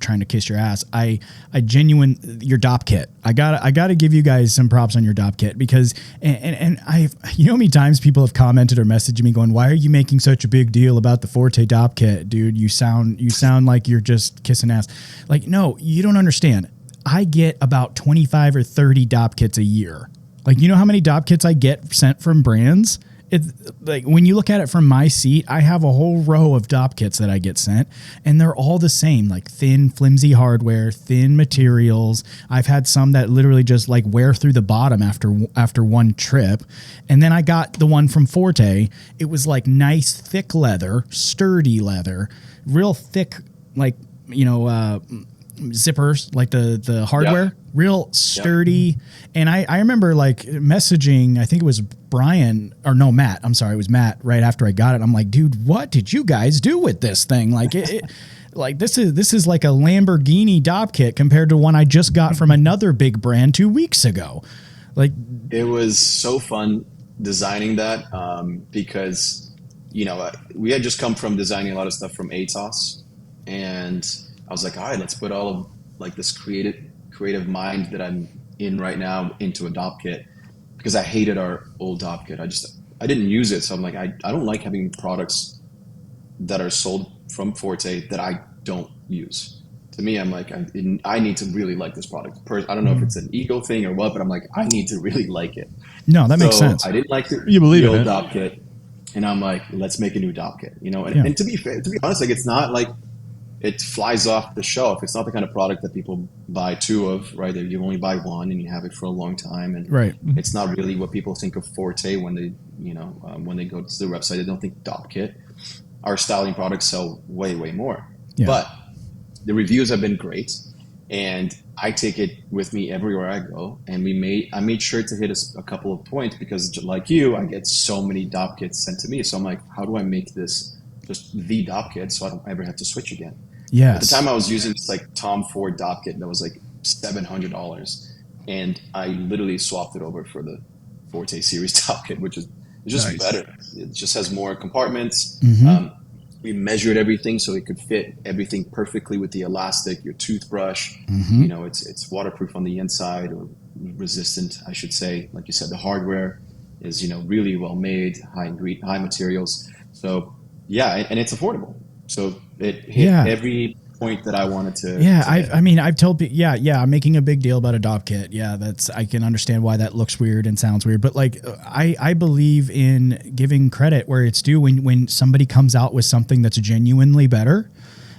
trying to kiss your ass. Your DOP kit. I gotta give you guys some props on your DOP kit, because and I've how many times people have commented or messaged me going, why are you making such a big deal about the Forte DOP kit, dude? You sound like you're just kissing ass. Like, no, you don't understand. I get about 25 or 30 DOP kits a year. Like, you know how many DOP kits I get sent from brands? It's like, when you look at it from my seat, I have a whole row of DOP kits that I get sent, and they're all the same, like thin, flimsy hardware, thin materials. I've had some that literally just like wear through the bottom after one trip. And then I got the one from Forte. It was like nice, thick leather, sturdy leather, real thick, like, zippers, like the hardware, real sturdy. And I remember like messaging, I think it was Matt. I'm sorry, it was Matt right after I got it. I'm like, dude, what did you guys do with this thing? Like like this is like a Lamborghini DOP kit compared to one I just got from another big brand 2 weeks ago. Like, it was so fun designing that, because, we had just come from designing a lot of stuff from ATOS, and I was like, all right, let's put all of like this creative mind that I'm in right now into a DOP kit, because I hated our old DOP kit. I didn't use it. So I'm like, I don't like having products that are sold from Forte that I don't use. To me, I'm like, I need to really like this product. I don't know if it's an ego thing or what, but I'm like, I need to really like it. No, that makes sense. I didn't like the old DOP kit, and I'm like, let's make a new DOP kit. And to be honest, like, it's not like it flies off the shelf. It's not the kind of product that people buy two of, right? You only buy one and you have it for a long time. And it's not really what people think of Forte when they, when they go to the website. They don't think DOP kit. Our styling products sell way, way more. Yeah. But the reviews have been great, and I take it with me everywhere I go. And I made sure to hit a couple of points, because like you, I get so many DOP kits sent to me. So I'm like, how do I make this just the DOP kit so I don't ever have to switch again? Yes. At the time I was using this like Tom Ford DOP kit that was like $700, and I literally swapped it over for the Forte series DOP kit, which is just better. It just has more compartments. We measured everything so it could fit everything perfectly with the elastic, your toothbrush. It's waterproof on the inside, or resistant, I should say. Like you said, the hardware is really well made, high materials. So yeah, and it's affordable. So it hit every point that I wanted to. Yeah, I've told people, I'm making a big deal about a DOP kit. Yeah, I can understand why that looks weird and sounds weird, but like, I believe in giving credit where it's due. When somebody comes out with something that's genuinely better,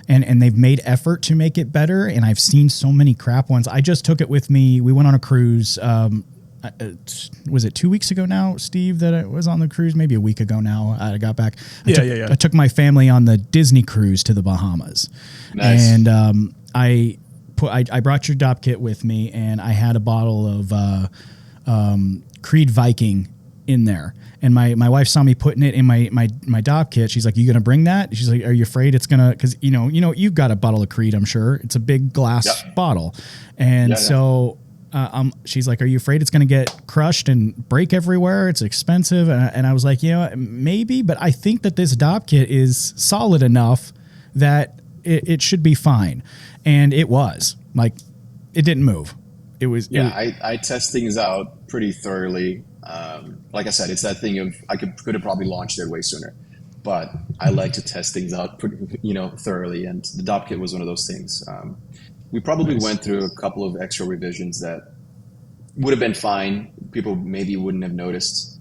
and they've made effort to make it better, and I've seen so many crap ones. I just took it with me. We went on a cruise. Was it 2 weeks ago now, Steve, that I was on the cruise? Maybe a week ago now. I got back. I took my family on the Disney cruise to the Bahamas. Nice. And I brought your DOP kit with me, and I had a bottle of Creed Viking in there. And my wife saw me putting it in my DOP kit. She's like, "You gonna bring that?" She's like, "Are you afraid it's gonna?" Because you've got a bottle of Creed, I'm sure. It's a big glass bottle, and so. She's like, "Are you afraid it's going to get crushed and break everywhere? It's expensive." And I was like, maybe, but I think that this DOP kit is solid enough that it should be fine. And it was. Like, it didn't move. It was. I test things out pretty thoroughly. Like I said, it's that thing of I could have probably launched it way sooner, but I like to test things out pretty, thoroughly. And the DOP kit was one of those things. We probably went through a couple of extra revisions that would have been fine. People maybe wouldn't have noticed,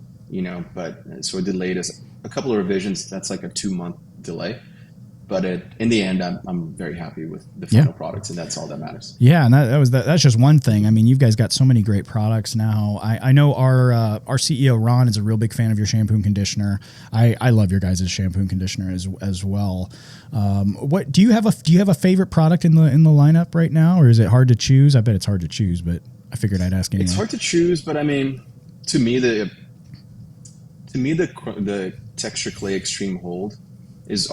but so it delayed us a couple of revisions. That's like a 2-month delay. But in the end, I'm very happy with the final products, and that's all that matters. Yeah, and that's just one thing. I mean, you guys got so many great products now. I know our CEO Ron is a real big fan of your shampoo and conditioner. I love your guys' shampoo and conditioner as well. What do you have a favorite product in the lineup right now, or is it hard to choose? I bet it's hard to choose, but I figured I'd ask anyway. It's hard to choose, but I mean, to me the Texture Clay Extreme Hold is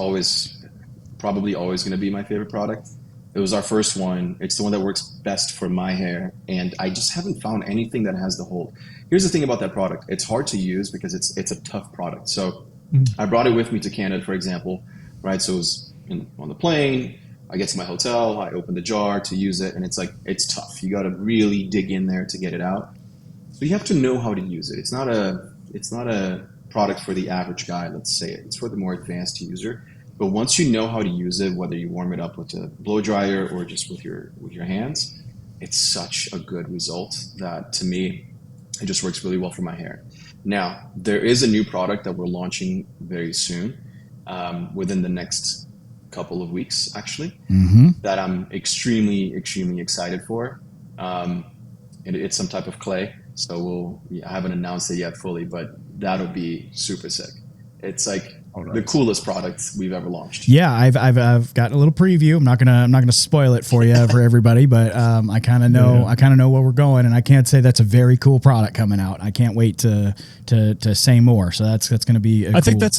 probably always going to be my favorite product. It was our first one. It's the one that works best for my hair, and I just haven't found anything that has the hold. Here's the thing about that product. It's hard to use because it's a tough product. So I brought it with me to Canada, for example, right? So it was on the plane. I get to my hotel. I open the jar to use it, and it's tough. You got to really dig in there to get it out. So you have to know how to use it. It's not a product for the average guy, let's say. It's for the more advanced user. But once you know how to use it, whether you warm it up with a blow dryer or just with your hands, it's such a good result that, to me, it just works really well for my hair. Now, there is a new product that we're launching very soon, within the newill couple of weeks, actually, that I'm extremely, extremely excited for. It's some type of clay, so I haven't announced it yet fully, but that'll be super sick. It's like the coolest product we've ever launched. Yeah, I've got a little preview. I'm not gonna spoil it for you for everybody, but I kind of know where we're going, and I can't say that's a very cool product coming out. I can't wait to say more. So that's gonna be. I think that's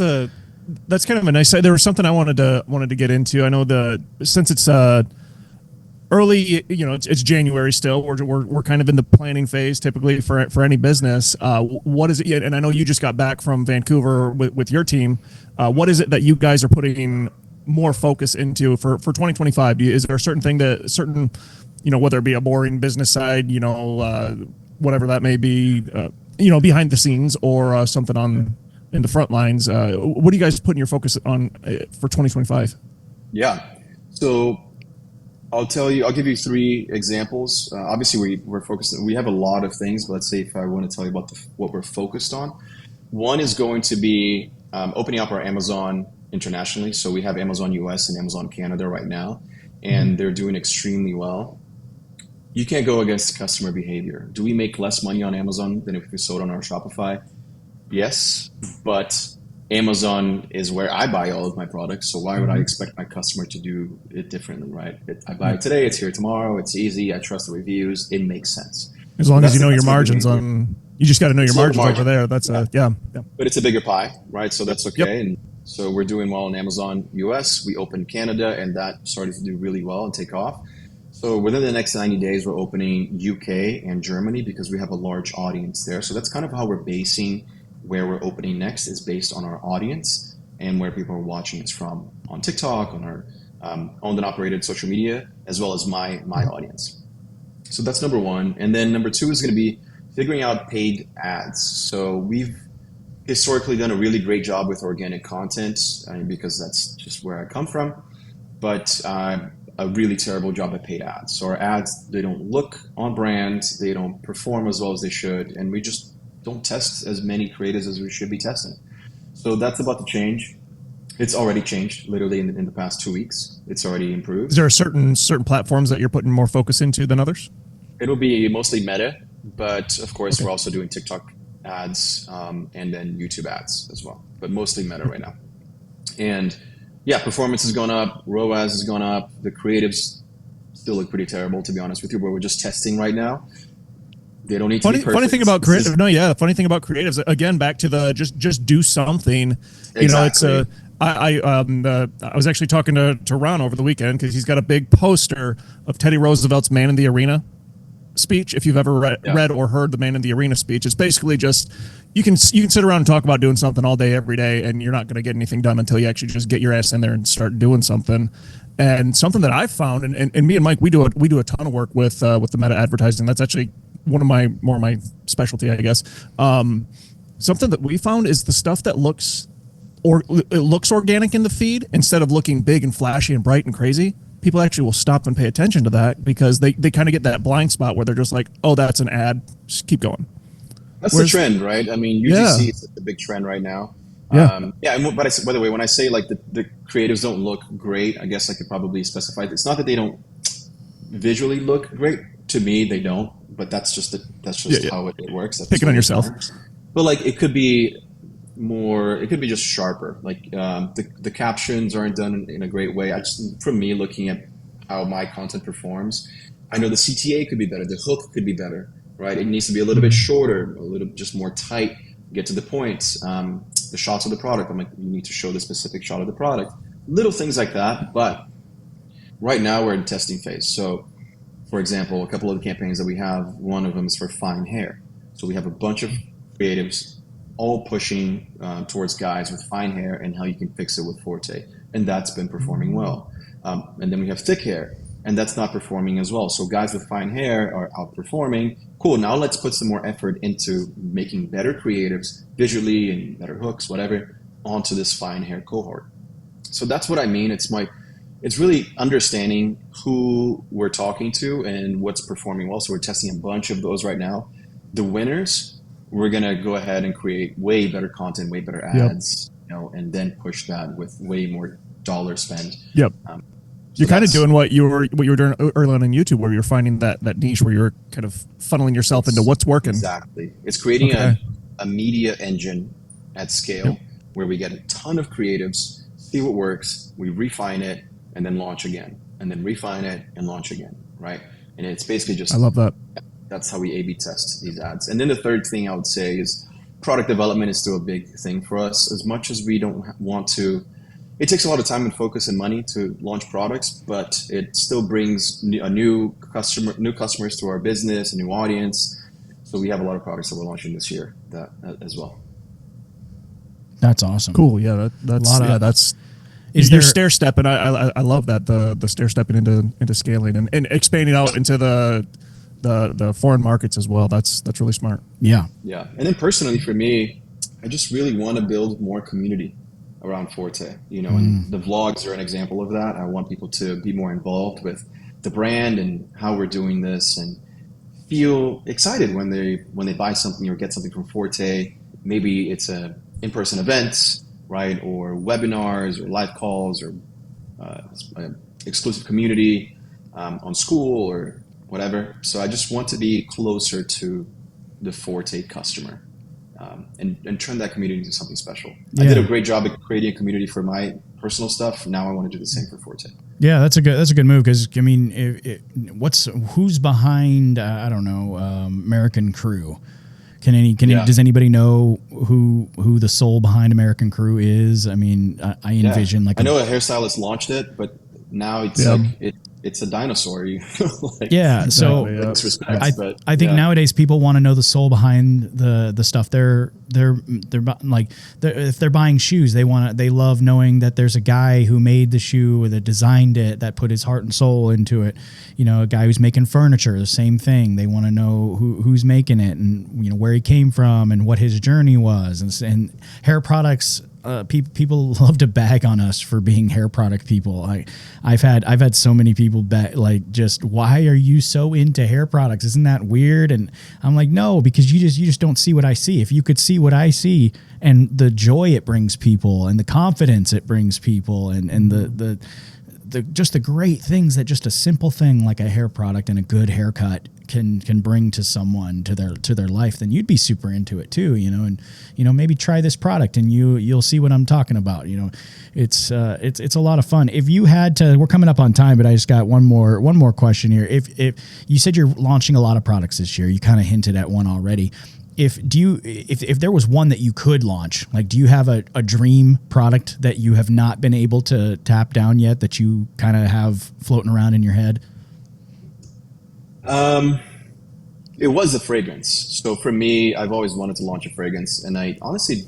kind of a nice side. There was something I wanted to get into. I know since it's early, it's January still. We're kind of in the planning phase typically for any business. What is it? And I know you just got back from Vancouver with your team. What is it that you guys are putting more focus into for 2025? Is there a certain thing whether it be a boring business side, whatever that may be, behind the scenes, or something in the front lines? What are you guys putting your focus on for 2025? Yeah. So I'll give you 3 examples. Obviously, we're focused. We have a lot of things, but let's say if I want to tell you about what we're focused on, one is going to be opening up our Amazon internationally. So we have Amazon US and Amazon Canada right now, and they're doing extremely well. You can't go against customer behavior. Do we make less money on Amazon than if we sold on our Shopify? Yes, but Amazon is where I buy all of my products, so why would I expect my customer to do it differently, right? I buy it today, it's here tomorrow, it's easy, I trust the reviews, it makes sense. As long as you know your margins you just got to know your margins over there. That's yeah. But it's a bigger pie, right? So that's okay. Yep. And so we're doing well in Amazon US. We opened Canada, and that started to do really well and take off. So within the next 90 days, we're opening UK and Germany because we have a large audience there. So that's kind of how we're basing where we're opening next, is based on our audience and where people are watching us from on TikTok, on our owned and operated social media, as well as my audience. So that's number one. And then number 2 is going to be figuring out paid ads. So we've historically done a really great job with organic content because that's just where I come from, but a really terrible job at paid ads. So our ads, they don't look on brand, they don't perform as well as they should, and we just don't test as many creatives as we should be testing. So that's about to change. It's already changed literally in the past 2 weeks. It's already improved. Is there certain platforms that you're putting more focus into than others? It'll be mostly Meta, but of course we're also doing TikTok ads and then YouTube ads as well, but mostly Meta right now. And yeah, performance has gone up, ROAS has gone up. The creatives still look pretty terrible, to be honest with you, but we're just testing right now. They don't need to be perfect. Funny thing about creative. No, yeah. The funny thing about creatives, again, back to the just do something. Exactly. I was actually talking to Ron over the weekend because he's got a big poster of Teddy Roosevelt's Man in the Arena speech. If you've ever read or heard the Man in the Arena speech, it's basically just you can sit around and talk about doing something all day, every day, and you're not going to get anything done until you actually just get your ass in there and start doing something. And something that I've found, and me and Mike, we do a ton of work with the Meta advertising. That's actually one of my specialty, I guess. Something that we found is the stuff that looks organic in the feed instead of looking big and flashy and bright and crazy. People actually will stop and pay attention to that because they kind of get that blind spot where they're just like, oh, that's an ad. Just keep going. That's the trend, right? I mean, UGC is a big trend right now. Yeah, and but by the way, when I say like the creatives don't look great, I guess I could probably specify. It's not that they don't visually look great. To me, they don't. But that's just how it works. That's Pick it on yourself. But like it could be more. It could be just sharper. Like the captions aren't done in a great way. From me looking at how my content performs, I know the CTA could be better. The hook could be better. Right? It needs to be a little bit shorter, a little just more tight. Get to the point. The shots of the product. I'm like, you need to show the specific shot of the product. Little things like that. But right now we're in testing phase. So, for example, a couple of the campaigns that we have, one of them is for fine hair. So we have a bunch of creatives all pushing towards guys with fine hair and how you can fix it with Forte. And that's been performing well. And then we have thick hair, and that's not performing as well. So guys with fine hair are outperforming. Cool, now let's put some more effort into making better creatives visually and better hooks, whatever, onto this fine hair cohort. So that's what I mean. It's really understanding who we're talking to and what's performing well. So we're testing a bunch of those right now. The winners, we're gonna go ahead and create way better content, way better ads, and then push that with way more dollar spend. Yep. You're kind of doing what you were doing early on YouTube, where you're finding that niche where you're kind of funneling yourself into what's working. Exactly. It's creating a media engine at scale where we get a ton of creatives, see what works, we refine it, and then launch again, and then refine it and launch again, right? And it's basically just... I love that. That's how we A/B test these ads. And then the third thing I would say is product development is still a big thing for us. As much as we don't want to... It takes a lot of time and focus and money to launch products, but it still brings new customers to our business, a new audience. So we have a lot of products that we're launching this year as well. That's awesome. Cool. Yeah, that's. You're stair stepping. I love that the stair stepping into scaling and expanding out into the foreign markets as well. That's really smart. Yeah. Yeah. And then personally for me, I just really want to build more community around Forte, and the vlogs are an example of that. I want people to be more involved with the brand and how we're doing this and feel excited when they buy something or get something from Forte. Maybe it's a in-person event, right? Or webinars or live calls or exclusive community on school or whatever. So I just want to be closer to the Forte customer. And turn that community into something special. Yeah. I did a great job at creating a community for my personal stuff. Now I want to do the same for Forte. Yeah, that's a good move because I mean, who's behind? I don't know, American Crew. Does anybody know who the soul behind American Crew is? I mean, I envision I know a hairstylist launched it, but now it's it's a dinosaur. So I think nowadays people want to know the soul behind the stuff they're like. If they're buying shoes, they love knowing that there's a guy who made the shoe or that designed it, that put his heart and soul into it. A guy who's making furniture, the same thing. They want to know who's making it and where he came from and what his journey was. And hair products. People love to bag on us for being hair product people. I've had so many people just, why are you so into hair products? Isn't that weird? And I'm like, no, because you just don't see what I see. If you could see what I see and the joy it brings people and the confidence it brings people and the just the great things that just a simple thing like a hair product and a good haircut can bring to someone to their life, then you'd be super into it too, and maybe try this product and you'll see what I'm talking about. It's a lot of fun. If you had to, we're coming up on time, but I just got one more question here. If you said you're launching a lot of products this year, you kind of hinted at one already. If there was one that you could launch, like, do you have a dream product that you have not been able to tap down yet that you kind of have floating around in your head? It was a fragrance. So for me, I've always wanted to launch a fragrance, and I honestly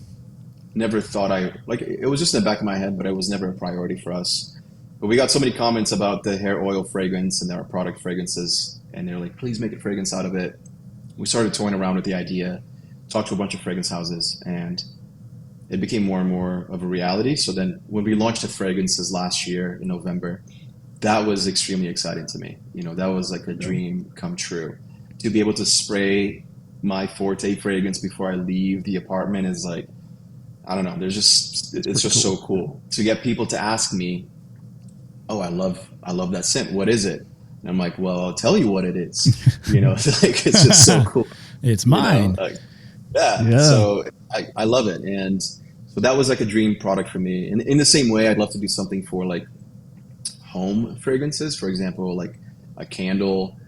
never thought it was just in the back of my head, but it was never a priority for us. But we got so many comments about the hair oil fragrance and our product fragrances, and they're like, please make a fragrance out of it. We started toying around with the idea, talked to a bunch of fragrance houses, and it became more and more of a reality. So then when we launched the fragrances last year in November, that was extremely exciting to me. That was like a dream come true. To be able to spray my Forte fragrance before I leave the apartment is like, I don't know. It's just so cool to get people to ask me, "Oh, I love that scent. What is it?" And I'm like, "Well, I'll tell you what it is." Like it's just so cool. It's mine. Yeah. So I love it, and so that was like a dream product for me. And in the same way, I'd love to do something for like home fragrances, for example, like a candle,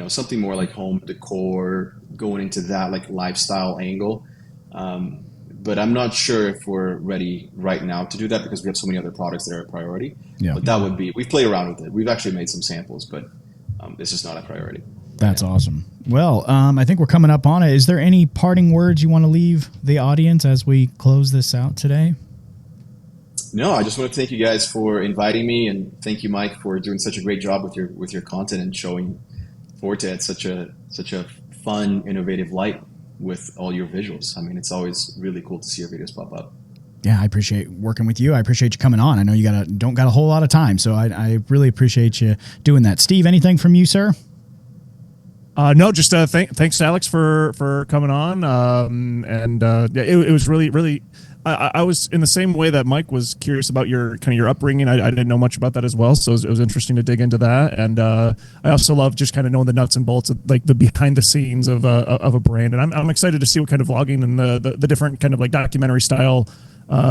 something more like home decor, going into that like lifestyle angle. But I'm not sure if we're ready right now to do that because we have so many other products that are a priority. Yeah. But that would be, we've played around with it. We've actually made some samples, but it's just not a priority. That's awesome. Well, I think we're coming up on it. Is there any parting words you want to leave the audience as we close this out today? No, I just want to thank you guys for inviting me, and thank you, Mike, for doing such a great job with your content and showing Forte at such a fun, innovative light with all your visuals. I mean, it's always really cool to see your videos pop up. Yeah, I appreciate working with you. I appreciate you coming on. I know you don't got a whole lot of time, so I really appreciate you doing that. Steve, anything from you, sir? No, just thanks, Alex, for coming on. It was really. I was in the same way that Mike was curious about your upbringing. I didn't know much about that as well, so it was interesting to dig into that. And I also love just kind of knowing the nuts and bolts of like the behind the scenes of a brand. And I'm excited to see what kind of vlogging and the different kind of like documentary style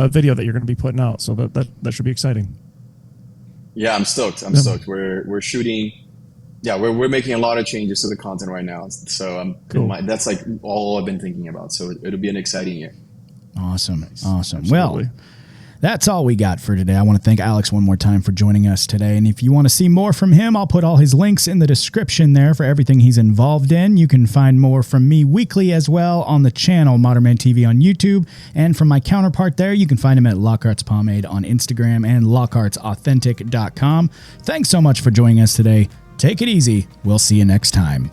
video that you're going to be putting out. So that should be exciting. Yeah, I'm stoked. Stoked. We're shooting. Yeah, we're making a lot of changes to the content right now. So cool. That's like all I've been thinking about. So it'll be an exciting year. Awesome. Nice. Awesome. Absolutely. Well, that's all we got for today. I want to thank Alex one more time for joining us today. And if you want to see more from him, I'll put all his links in the description there for everything he's involved in. You can find more from me weekly as well on the channel Modern Man TV on YouTube. And from my counterpart there, you can find him at Lockhart's Pomade on Instagram and lockhartsauthentic.com. Thanks so much for joining us today. Take it easy. We'll see you next time.